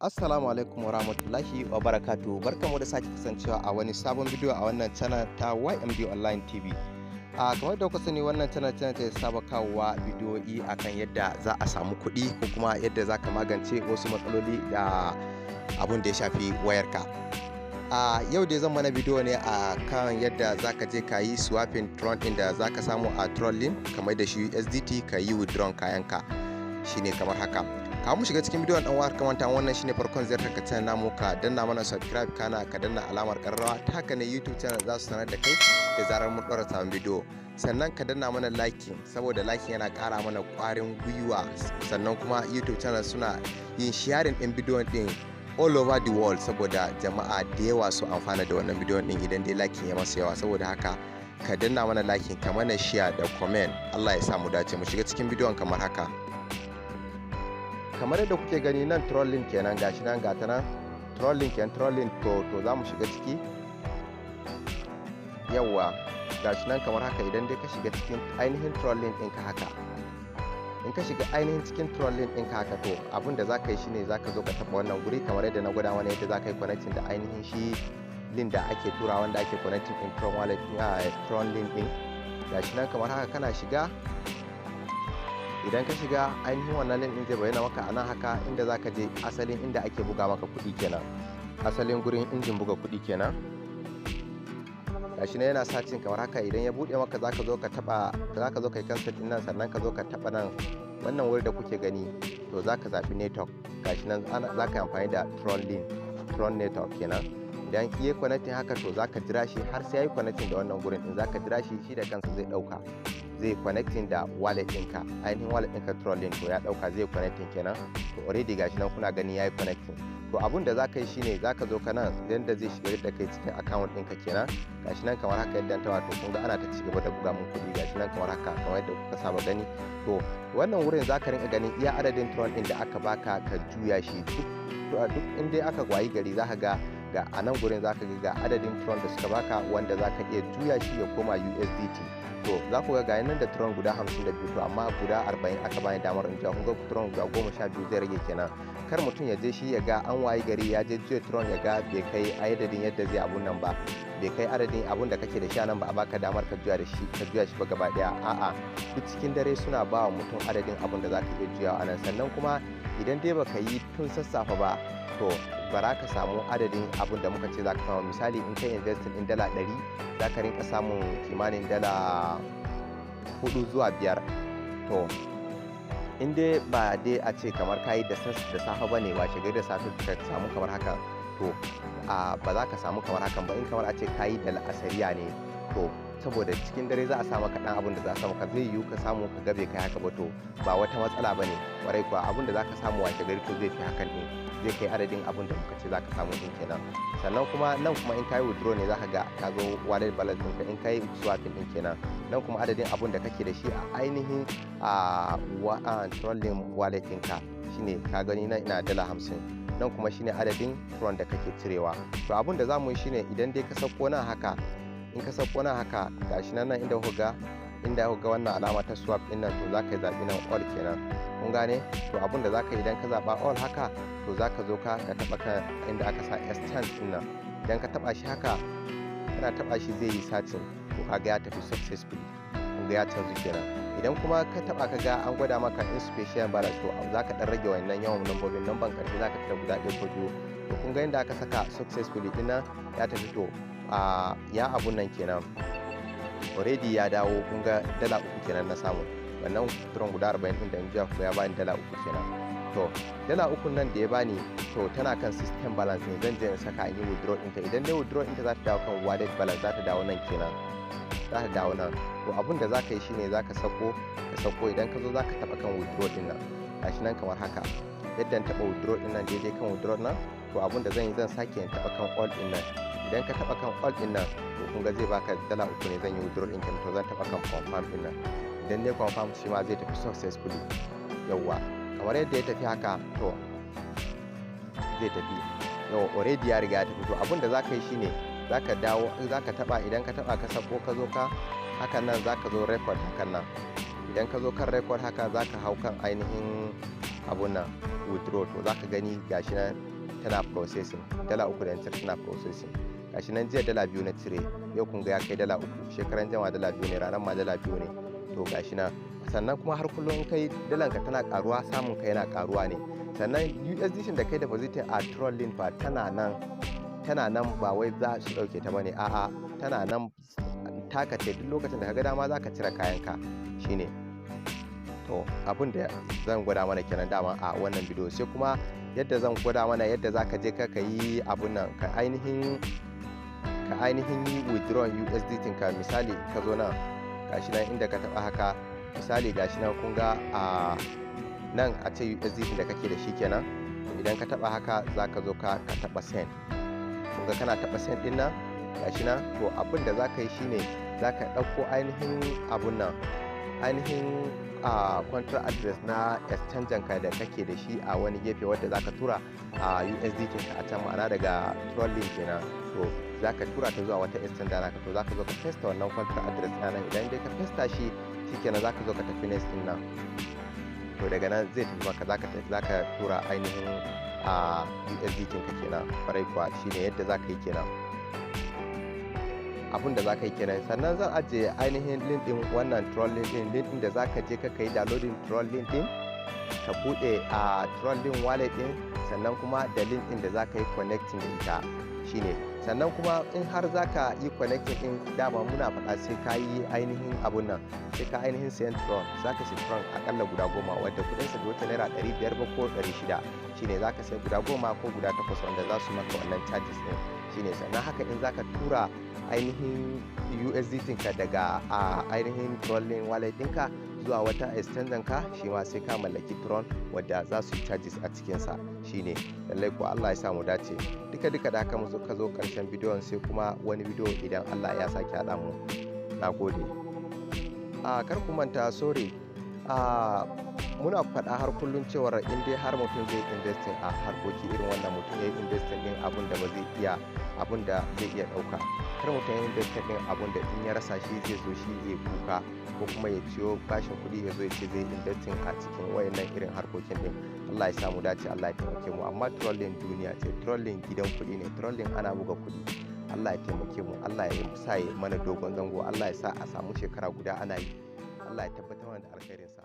Assalamu alaikum wa rahmatullahi wa barakatuhu. Barkamu da sake kasancewa a wani sabon bidiyo a wannan channel ta Y.M.D Online TV. Kamar da kuka sani, wannan channel ta saba kawowa bidiyoyi akan yadda za a samu kuɗi ko kuma yadda za ka magance wasu matsaloli da abun da ya shafi wayarka. Yau dai zan mana bidiyo ne a kan yadda za ka je ka yi swapping Tron ɗin da za ka samu a Tron link, kamar da shi Usdt ka yi withdraw kayanka, shine kamar haka. Kamun mu shiga cikin bidiyon dan uwa, kamanta wannan shine farkon ziyartar ka channel namu, ka danna mana subscribe kana ka danna alamar karrawa, ta haka ne YouTube channel za su sanar da kai da zarar mun ɗora sabon bidiyo. Sannan ka danna mana liking, saboda liking yana ƙara mana ƙwarin gwiwa, sannan kuma YouTube channel suna yin sharing ɗin bidiyon ɗin all over the world, saboda jama'a da yawa su amfana da wannan bidiyon ɗin idan dai liking ya masa yawa. Saboda haka ka danna mana liking, ka mana share da comment. Allah ya sa mu dace. Mu shiga cikin bidiyon kamar haka. Kamar yadda kuke gani nan trolling kenan, gashi nan gata nan trolling kenan, trolling to za mu shiga ciki. Yawa gashi nan kamar haka. Idan dai ka shiga cikin ainihin trolling ɗinka haka, in ka shiga ainihin cikin trolling ɗinka haka, to abin da za ka yi shine za ka zo ka taɓa wannan guri kamar yadda na gwada mana yadda za ka yi connecting da ainihin shi link da ake tura, wanda ake connecting in Tron wallet, Tron link ɗin. Gashi nan kamar haka, kana shiga. Idan ka shiga ainihin wannan link din zai bayyana maka a nan haka, inda za ka je asalin inda ake buga maka kuɗi kenan, asalin gurin injin buga kuɗi kenan. Gashi ne yana searching kamar haka. Idan ya buɗe maka, za ka zo ka taɓa, za ka zo ka yi cancel din nan, sannan ka zo ka taɓa nan wannan wuri da kuke gani, to za ka zaɓi network. Gashi nan za ka yi amfani da Tron link, Tron network kenan. Idan iya connecting haka, to za ka jira shi har sai ya yi connecting da wannan gurin din. Za ka jira shi da kansa zai ɗauka, zai connecting da wallet ɗinka, ainihin wallet ɗinka Tron link, to ya ɗauka zai connecting kenan. To already gashi nan kuna gani yayi connecting. To abun da zaka yi shine zaka zo ka nan yanda zai shiga da kai cikin account ɗinka kenan. Gashi nan kamar haka yadda ta wato kun ga ana ta ci gaba da buga mun kuɗi. Gashi nan kamar haka, kamar yadda kuka saba gani. To wannan wurin zaka rinka ganin iya adadin Tron ɗin da aka baka ka juya shi. Duk inda aka wayi gari zaka ga a nan gurin zaka ga adadin Tron da suka baka, wanda zaka iya juya shi ya koma USDT. To za ku ga nan da Tron guda 52, to amma guda 40 aka bani damar in ja. Kun ga Tron guda 12 zai rage kenan. Kar mutum ya je shi ya ga an wayi gari ya je juya Tron ya ga bai kai adadin yadda zai abun nan ba, bai kai adadin abun da kake da shi nan ba, a baka damar ka juya shi ba gaba daya. A'a, duk cikin dare suna ba wa mutum adadin abun da zaka iya juyawa anan. Sannan kuma idan dai baka yi tun sassafe ba, to bara ka samu adadin abun da muka ce za ka samu. Misali, in kai investing in dala 100, za ka rinka samun kimanin dala 4 zuwa 5. To in dai ba dai a ce kamar kayi da safe ba ne, washe gari da safe ka samu kamar haka, to ba za ka samu kamar hakan ba. In kamar a ce kayi da la'asariya ne, to saboda cikin dare za a samu kaɗan abin da za a samu ka, zai yiwu ka samu ka gabe kai haka ba, to ba wata matsala ba ne. Kwarai kuwa abin da za ka samu washe gari to zai fi hakan ne, zai kai adadin abin da muka ce za ka samu din kenan. Sannan kuma nan kuma in kayi withdraw ne, za ka ga ka zo wallet balance ɗinka. In kayi swapping ɗin kenan, nan kuma adadin abin da kake da shi a ainihin Tron link wallet ɗinka shine ka gani nan ina dala 50. nan kuma shine adadin Tron da kake cirewa. To abin da za mu yi shine, idan dai ka sauko nan haka, in ka sauko nan haka, gashi nan inda kuka ga wannan alama ta swap din nan, to za ka yi zaɓi nan all kenan. Kun gane? To abin da za ka yi, idan ka zaɓa all haka, to za ka zo ka taɓa kan inda aka sa exchange din nan. Idan ka taɓa shi haka, kana taɓa shi zai yi searching, to kaga ya tafi successfully. Kun ga ya canzu kenan. Idan kuma ka taɓa ka ga an gwada maka insufficient balance, to za ka ɗan rage wannan yawan lambobin. Lamban ƙarshe za ka tara guda 1 ko 2. To kun ga inda aka saka successfully din nan ya tafi. To ya abun nan kenan, already ya dawo. Kun ga dala 3 kenan na samu. Wannan Tron guda 40 din da in jiya ya bani dala 3 kenan. To dala 3 nan da ya bani, to tana kan system balance ne. Zan je in saka in yi withdraw ɗinta. Idan dai withdraw ɗinta za ta dawo kan wallet balance, za ta dawo nan kenan, za ta dawo nan. To abin da za ka yi shine za ka sauko. Idan ka zo za ka taɓa kan withdraw ɗin nan. Gashi nan kamar haka, yadda in taɓa withdraw ɗin nan daidai kan withdraw nan, to abin da zan yi, zan sake in taɓa kan all ɗin nan. Idan ka taɓa kan all ɗin nan, to kun ga zai baka dala 3 ne. Zan yi withdraw ɗin kenan, to zan taɓa kan confirm ɗin nan. Idan ne confirm, shi ma zai tafi successfully. Yawwa, kamar yadda ya tafi haka, to zai tafi. Yau already ya riga ya tafi. To abin da za ka yi shine, za ka dawo, za ka taɓa. Idan ka taɓa ka sako, ka zo ka hakan nan, za ka zo record hakan nan. Idan ka zo kan record haka, za ka hau kan ainihin abun nan withdraw, to za ka gani gashi nan tana processing, dala 3 da na cire tana processing. Gashi nan jiya dala 2 na cire, yau kun ga ya kai dala 3, shekaran jama dala 2 ne, ranar ma dala 2 ne. To gashi nan, sannan kuma har kullum in kai dalanka tana karuwa, samun ka yana karuwa ne. Sannan USDT da kai depositing a Tron link fa tana nan ba wai za su dauke ta bane, a'a tana nan taka ce, duk lokacin da ka ga dama za ka cire kayanka shine. To abin da zan gwada mana kenan dama a wannan bidiyo, sai kuma yadda zan gwada mana yadda za ka je ka yi abun nan, ka ainihin yi withdraw USDT ka. Misali ka zo nan gashi nan inda ka taba haka, misali gashi nan kun ga a nan a ce USDT da kake da shi kenan. Idan ka taba haka za ka zo ka taba send, kun ga kana taba send din nan gashi nan. To abin da za ka yi shine za ka ɗauko ainihin abun nan, ainihin contract address na exchange ka da kake da shi a wani gefe wadda za ka tura a USDT ka a can, ma'ana daga Tron link kenan. To za ka tura ta zuwa wata exchange naka, to za ka zo ka paste wannan contract address na nan. Idan dai ka paste shi shikenan, za ka zo ka tafi next din nan. To daga nan zai tafi maka, za ka tura ainihin USDT ka kenan. Farai kuwa shine yadda za ka yi kenan, abin da za ka yi kenan. Sannan zan ajiye ainihin link din wannan Tron link din da za ka je ka yi downloading Tron link din, ka bude a Tron link wallet din, sannan kuma da link din da za ka yi connecting da ita shine. Sannan kuma in har za ka yi connecting din, dama muna faɗa sai ka yi ainihin abun nan, sai ka ainihin sayan Tron. Za ka sayi Tron akalla guda 10 wadda kudinsa bai wuce naira 500 ba ko 600 shine. Za ka sayi guda 10 ko guda 8 wanda za su maka wannan charges din shine. Sannan haka in za ka tura ainihin USDT ka daga ainihin Tron link wallet ɗinka zuwa wata exchange ka, shi ma sai ka mallaki Tron wadda za su yi charges a cikinsa shine. Lallai ko Allah ya sa mu dace. Duka da haka mu ka zo karshen bidiyon, sai kuma wani bidiyo idan Allah ya sake haɗa mu. Na gode. Kar ku manta, sorry, muna faɗa har kullum cewar in dai har mutum zai investing a harkoki irin wannan, mutum ya yi investing din abun da zai iya ɗauka. Kar mutum ya yi investing din abun da in ya rasa shi zai zo shi zai kuka, ko kuma ya ciyo bashin kuɗi ya zo ya ce zai investing a cikin wayannan irin harkokin din. Allah ya samu dace, Allah ya taimake mu. Amma Tron link duniya ce, Tron link gidan kuɗi ne, Tron link ana buga kuɗi. Allah ya taimake mu, Allah ya sa ya mana dogon zango, Allah ya sa a samu shekara guda ana yi, Allah ya tabbatar da alkhairinsa.